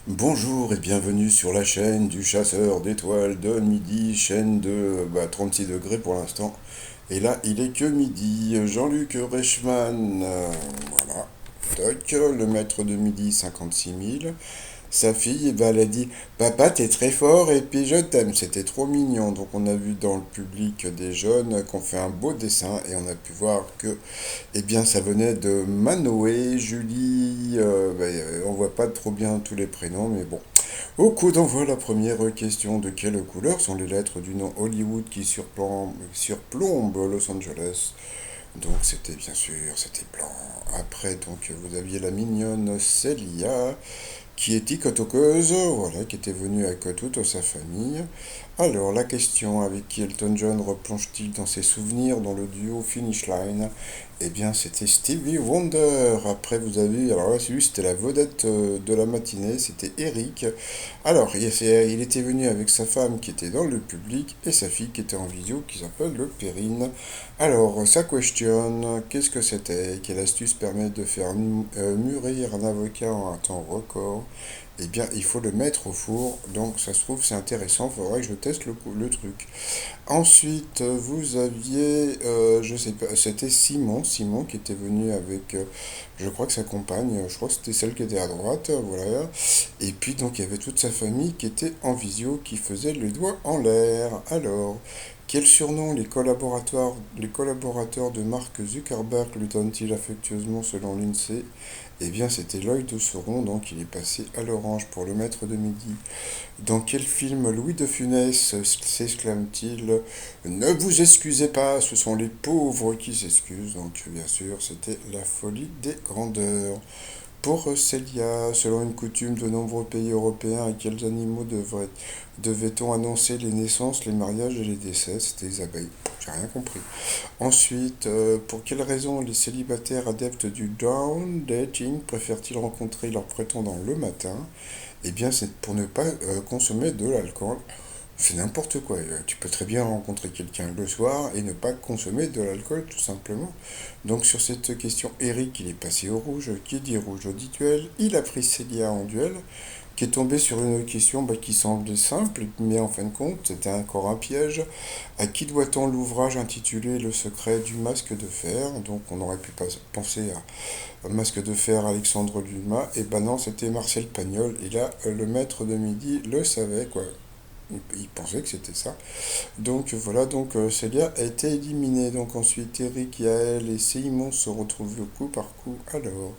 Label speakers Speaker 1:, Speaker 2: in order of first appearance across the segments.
Speaker 1: Bonjour et bienvenue sur la chaîne du chasseur d'étoiles de midi, chaîne de 36 degrés pour l'instant. Et là, il est que midi. Jean-Luc Reichmann, voilà, toc, le maître de midi 56 000. Sa fille, elle a dit, papa, t'es très fort et puis je t'aime. C'était trop mignon. Donc on a vu dans le public des jeunes qu'on fait un beau dessin et on a pu voir que, eh bien, ça venait de Manoé, Julie. On voit pas trop bien tous les prénoms, mais bon. Au coup d'envoi, la première question: de quelle couleur sont les lettres du nom Hollywood qui surplombe Los Angeles? Donc c'était bien sûr, c'était blanc. Après, donc vous aviez la mignonne Celia, qui est ticotoqueuse, voilà, qui était venue avec toute sa famille. Alors, la question: avec qui Elton John replonge-t-il dans ses souvenirs dans le duo Finish Line? Eh bien, c'était Stevie Wonder. Après, vous avez, alors là, celui, c'était la vedette de la matinée, c'était Eric. Alors, il était venu avec sa femme qui était dans le public et sa fille qui était en vidéo qui s'appelle le Perrine. Alors, sa question: qu'est-ce que c'était? Quelle astuce permet de faire mûrir un avocat en un temps record? Eh bien, il faut le mettre au four. Donc, ça se trouve, c'est intéressant. Il faudrait que je teste le truc. Ensuite, vous aviez, je sais pas, c'était Simon qui était venu avec, je crois que sa compagne, je crois que c'était celle qui était à droite, voilà. Et puis, donc, il y avait toute sa famille qui était en visio, qui faisait le doigt en l'air. Alors, quel surnom les collaborateurs de Mark Zuckerberg lui donnent-ils affectueusement selon l'INSEE? Eh bien, c'était l'œil de Sauron, donc il est passé à l'orange pour le maître de midi. Dans quel film Louis de Funès s'exclame-t-il: ne vous excusez pas, ce sont les pauvres qui s'excusent? Donc, bien sûr, c'était La folie des grandeurs. Pour Célia, selon une coutume de nombreux pays européens, à quels animaux devait-on annoncer les naissances, les mariages et les décès? C'était les abeilles. J'ai rien compris. Ensuite, pour quelle raison les célibataires adeptes du down dating préfèrent-ils rencontrer leurs prétendants le matin? Eh bien, c'est pour ne pas consommer de l'alcool. C'est n'importe quoi. Tu peux très bien rencontrer quelqu'un le soir et ne pas consommer de l'alcool, tout simplement. Donc, sur cette question, Eric, il est passé au rouge. Qui dit rouge dit duel. Il a pris Célia en duel, qui est tombé sur une question qui semblait simple, mais en fin de compte, c'était encore un piège. À qui doit-on l'ouvrage intitulé Le secret du masque de fer? Donc, on aurait pu penser à Masque de fer Alexandre Dumas. Et ben non, c'était Marcel Pagnol. Et là, le maître de midi le savait, quoi. Il pensait que c'était ça. Donc voilà, donc Célia a été éliminée. Donc ensuite, Eric, Yael et Simon se retrouvent le coup par coup. Alors,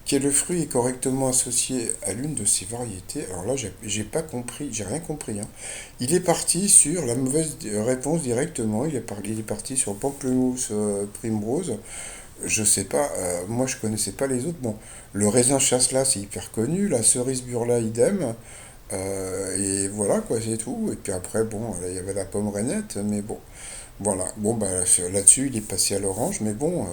Speaker 1: quel fruit est correctement associé à l'une de ces variétés? Alors là, j'ai pas compris, j'ai rien compris, hein. Il est parti sur la mauvaise réponse directement. Il est parti sur pamplemousse primrose. Je sais pas, moi je connaissais pas les autres. Bon, le raisin chasselas c'est hyper connu, la cerise burla idem. Et voilà quoi, c'est tout. Et puis après, bon, là, il y avait la pomme rainette, mais bon, voilà. Bon, bah là-dessus, il est passé à l'orange, mais bon,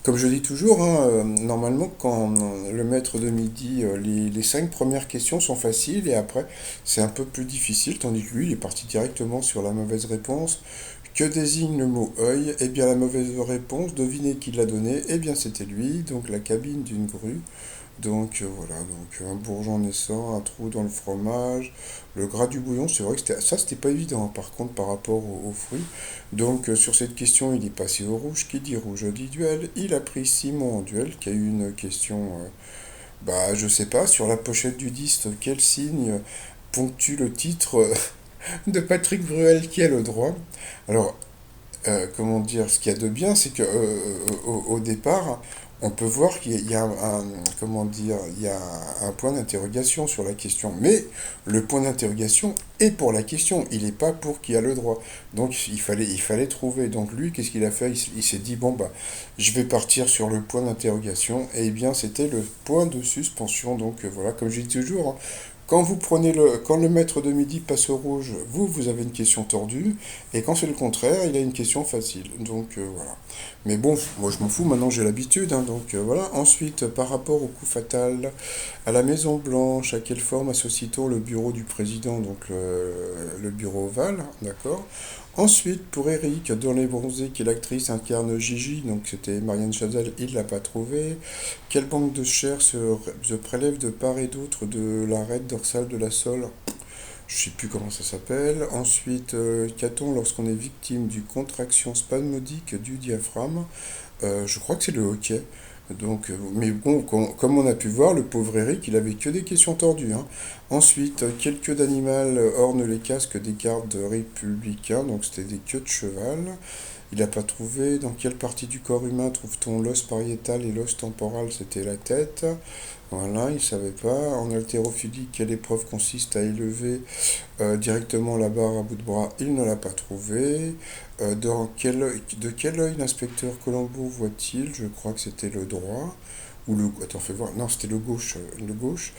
Speaker 1: comme je dis toujours, hein, normalement, quand le maître de midi, les 5 premières questions sont faciles et après, c'est un peu plus difficile, tandis que lui, il est parti directement sur la mauvaise réponse. Que désigne le mot œil? Eh bien, la mauvaise réponse, devinez qui l'a donnée? Eh bien, c'était lui, donc la cabine d'une grue. Donc voilà, donc un bourgeon naissant, un trou dans le fromage, le gras du bouillon, c'est vrai que c'était pas évident, hein, par contre par rapport aux fruits. Donc sur cette question, il est passé au rouge. Qui dit rouge dit duel. Il a pris Simon en duel, qui a eu une question, je sais pas, sur la pochette du disque, quel signe ponctue le titre de Patrick Bruel qui a le droit? Alors, comment dire, ce qu'il y a de bien, c'est que au départ, on peut voir qu'il y a comment dire, il y a un point d'interrogation sur la question. Mais le point d'interrogation est pour la question, il n'est pas pour qui a le droit. Donc il fallait trouver. Donc lui, qu'est-ce qu'il a fait? Il s'est dit, bon, bah, je vais partir sur le point d'interrogation. Et eh bien, c'était le point de suspension. Donc voilà, comme je dis toujours, hein, quand le maître de midi passe au rouge, vous avez une question tordue, et quand c'est le contraire, il a une question facile. Donc voilà. Mais bon, moi je m'en fous, maintenant j'ai l'habitude, hein, donc voilà. Ensuite, par rapport au coup fatal, à la Maison Blanche, à quelle forme associe-t-on le bureau du président? Donc le bureau ovale, d'accord. Ensuite, pour Eric, dans Les Bronzés, qui est l'actrice, incarne Gigi, donc c'était Marianne Chazelle, il l'a pas trouvé. Quelle banque de chair se prélève de part et d'autre de l'arête dorsale de la sole? Je sais plus comment ça s'appelle. Ensuite, qu'a-t-on lorsqu'on est victime d'une contraction spasmodique du diaphragme? Je crois que c'est le hockey. Donc, mais bon, comme on a pu voir, le pauvre Eric, il avait que des questions tordues, hein. Ensuite, quelle queue d'animal orne les casques des gardes républicains? Donc, c'était des queues de cheval. Il n'a pas trouvé. Dans quelle partie du corps humain trouve-t-on l'os pariétal et l'os temporal? C'était la tête. Voilà, il ne savait pas. En haltérophilie, quelle épreuve consiste à élever directement la barre à bout de bras? Il ne l'a pas trouvé. De quel œil l'inspecteur Colombo voit-il? Je crois que c'était le droit. Ou le... Attends, fais voir. Non, c'était le gauche. Le gauche.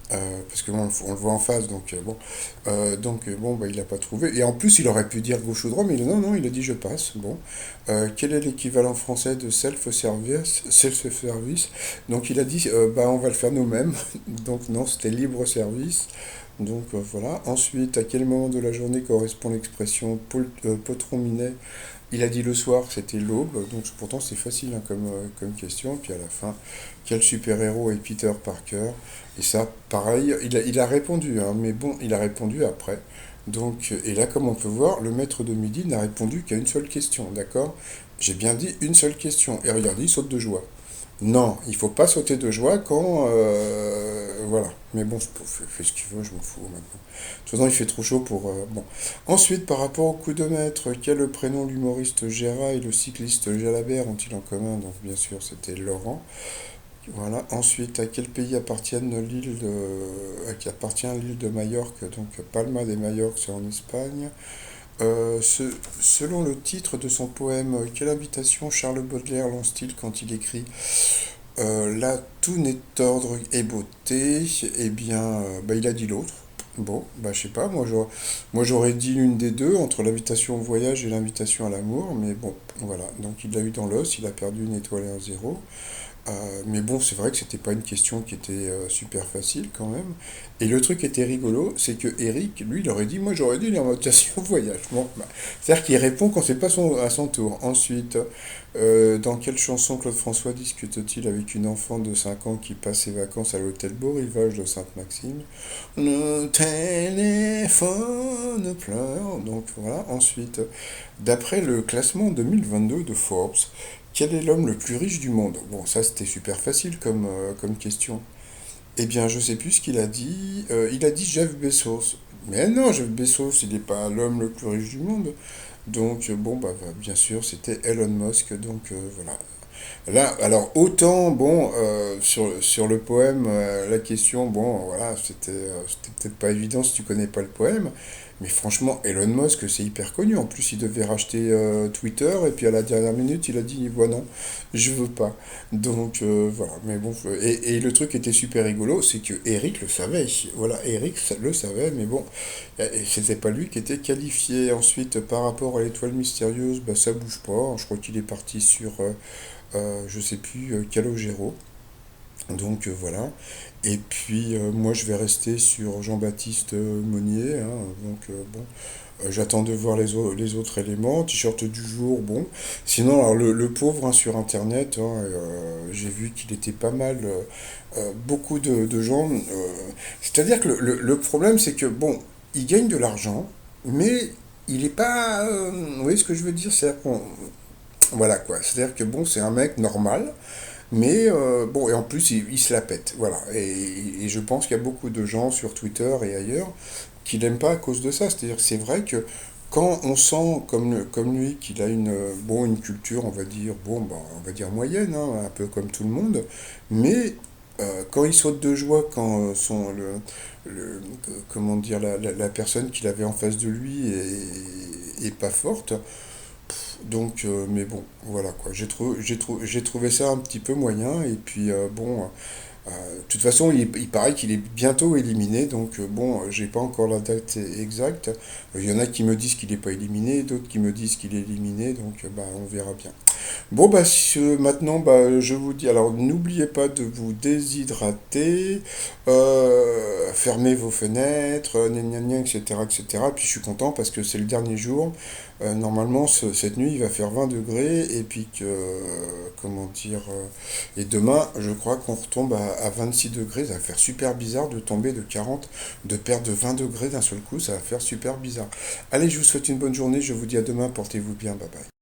Speaker 1: Parce que bon, on le voit en face, donc bon. Bon, bah, il n'a pas trouvé. Et en plus, il aurait pu dire gauche ou droit, mais non, non, il a dit je passe. Bon. Quel est l'équivalent français de self-service? Self-service. Donc il a dit bah, on va le faire nous-mêmes. Donc non, c'était libre service. Donc voilà. Ensuite, à quel moment de la journée correspond l'expression potron minet? Il a dit le soir, c'était l'aube, donc pourtant c'est facile hein, comme question. Puis à la fin, quel super-héros est Peter Parker? Et ça, pareil, il a répondu, hein, mais bon, il a répondu après. Donc, et là, comme on peut voir, le maître de midi n'a répondu qu'à une seule question, d'accord? J'ai bien dit une seule question. Et regardez, il saute de joie. Non, il faut pas sauter de joie quand... voilà. Mais bon, fais ce qu'il veut, je m'en fous maintenant. De toute façon, il fait trop chaud pour... bon. Ensuite, par rapport au coup de maître, quel prénom l'humoriste Gérard et le cycliste Jalabert ont-ils en commun? Donc, bien sûr, c'était Laurent. Voilà. Ensuite, à quel pays appartient l'île de Majorque? Donc, Palma de Majorque, c'est en Espagne. Selon le titre de son poème, quelle invitation Charles Baudelaire lance-t-il quand il écrit là, tout n'est ordre et beauté? Eh bien, bah, il a dit l'autre. Bon, bah, je sais pas, moi j'aurais dit l'une des deux, entre l'invitation au voyage et l'invitation à l'amour, mais bon, voilà. Donc il l'a eu dans l'os, il a perdu une étoile et un zéro. Mais bon, c'est vrai que c'était pas une question qui était super facile quand même. Et le truc qui était rigolo, c'est que Eric, lui, il aurait dit, moi j'aurais dit l'invitation au voyage. Bon, bah, c'est-à-dire qu'il répond quand c'est pas à son tour. Ensuite, dans quelle chanson Claude François discute-t-il avec une enfant de 5 ans qui passe ses vacances à l'hôtel Beau Rivage de Sainte-Maxime? Le téléphone pleure. Donc voilà. Ensuite, d'après le classement 2022 de Forbes, quel est l'homme le plus riche du monde? Bon, ça c'était super facile comme question. Eh bien, je sais plus ce qu'il a dit. Il a dit Jeff Bezos. Mais non, Jeff Bezos, il n'est pas l'homme le plus riche du monde. Donc, bon, bah, bien sûr, c'était Elon Musk. Donc, voilà. Là, alors, autant, bon, sur le poème, la question, bon, voilà, c'était peut-être pas évident si tu connais pas le poème. Mais franchement, Elon Musk, c'est hyper connu. En plus, il devait racheter Twitter, et puis à la dernière minute, il a dit, voilà, non, je veux pas. Donc, voilà. Mais bon, et le truc était super rigolo, c'est que Eric le savait. Voilà, Eric le savait, mais bon, c'était pas lui qui était qualifié. Ensuite, par rapport à l'étoile mystérieuse, bah, ça bouge pas. Je crois qu'il est parti sur, je sais plus, Calogero. Donc voilà. Et puis moi je vais rester sur Jean-Baptiste Monnier, hein. Donc bon, j'attends de voir les autres éléments. T-shirt du jour, bon. Sinon, alors le pauvre hein, sur Internet, hein, j'ai vu qu'il était pas mal. Beaucoup de gens. C'est-à-dire que le problème, c'est que bon, il gagne de l'argent, mais il est pas. Vous voyez ce que je veux dire? C'est-à-dire voilà quoi. C'est-à-dire que bon, c'est un mec normal. Mais bon, et en plus, il se la pète. Voilà. Et je pense qu'il y a beaucoup de gens sur Twitter et ailleurs qui l'aiment pas à cause de ça. C'est-à-dire que c'est vrai que quand on sent comme lui qu'il a une culture, on va dire, bon, bah, on va dire moyenne, hein, un peu comme tout le monde, mais quand il saute de joie, quand comment dire, la personne qu'il avait en face de lui est pas forte, donc, mais bon, voilà quoi. J'ai trouvé ça un petit peu moyen. Et puis, bon, de toute façon, il paraît qu'il est bientôt éliminé. Donc, bon, j'ai pas encore la date exacte. Il y en a qui me disent qu'il n'est pas éliminé, d'autres qui me disent qu'il est éliminé. Donc, bah, on verra bien. Bon, bah, maintenant, bah, je vous dis. Alors, n'oubliez pas de vous déshydrater. Faites fermez vos fenêtres, gna gna gna, etc., etc. Puis je suis content parce que c'est le dernier jour. Normalement, cette nuit, il va faire 20 degrés. Et puis que, comment dire, et demain, je crois qu'on retombe à 26 degrés. Ça va faire super bizarre de tomber de 40, de perdre de 20 degrés d'un seul coup. Ça va faire super bizarre. Allez, je vous souhaite une bonne journée. Je vous dis à demain. Portez-vous bien. Bye bye.